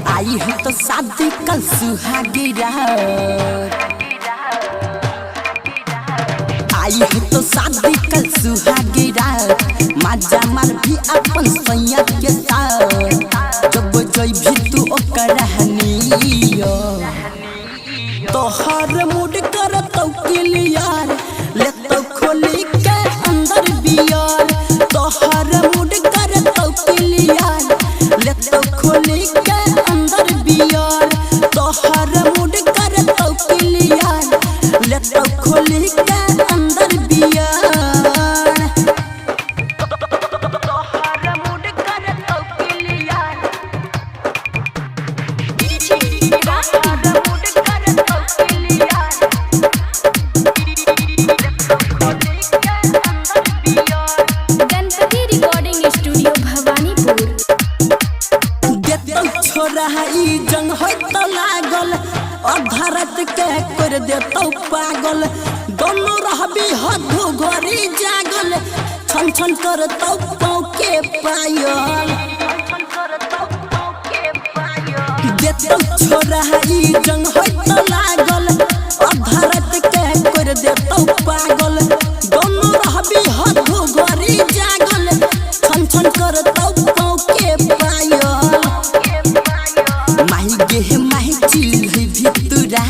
आई है तो शादी कल सुहागी रात, आई है तो शादी कल सुहागी रात, मजा मार भी अपन सैया के साथ, जब जई भी तू ओकर रहनियो तोहर मूड कर तो क्लियर ले तो खोली के अंदर बियर, तोहर मूड कर तो क्लियर ले तो खोली के अंदर बियर, तोहर मूड कर तो क्लियर ले तो खोली के अंदर बियर, तोहर मूड कर तो क्लियर, तोहर मूड कर तो क्लियर ले तो खोली के अंदर beer. Ganpati recording studio Bhawanipur. छोरा ई जंग हो तो लागल अधरत के कर देतो पागल, दोनों रहबी हदू घरी जागल, छन छन करतो पाँव के पायल, देतो छोरा ई जंग हो तो लागल अधरत के कर देतो पागल, दोनों रहबी हदू घरी जागल, छन छन करतो पाँव के पायल, माही माही चिल भितुरा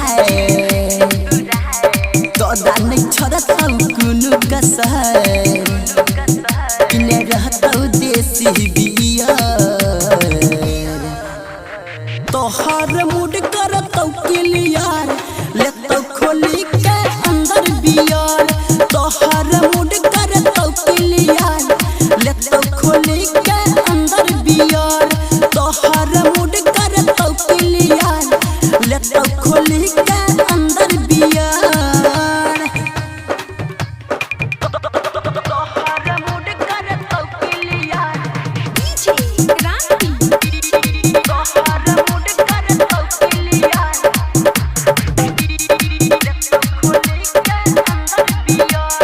तोदा नहीं छोड़तौ कुनु कसर, किने रहतौ देसी बियर, तोहर मूड करतौ क्लियर लेतौ खोली के अंदर बियर, तोहर मूड करतौ क्लियर लेतौ खोली के अंदर बियर, तोहर मूड करतौ क्लियर लेतौ खोली के अंदर बियर, तोहर मूड करतौ क्लियर, तोहर मूड करतौ क्लियर लेतौ खोली के अंदर beer.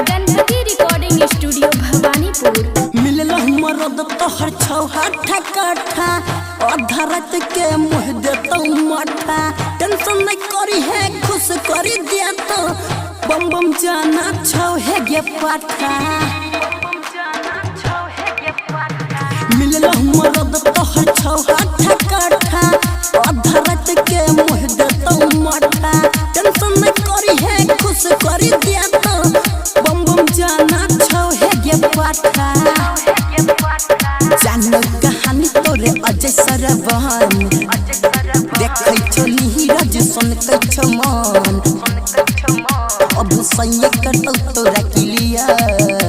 Ganpati recording studio Bhawanipur. मिलल मरद तोहर छौहा ठकठा, अधरत के मुँह देतौ मठा, टेंशन नहीं करी है खुश करी देतो, बम बम जाना छौ है गे पाठा, मिलल मरद तोहर छौहा ठकठा, अधरत के मुँह देतौ मठा, टेंशन नहीं करी है खुश करी देतो, बम बम जाना छौ है गे पाठा, जानो कहानी तोरे अजय सरवन, देखै छो नीरज सुनकै छो मन, अब सैया करतौ तोरा क्लियर।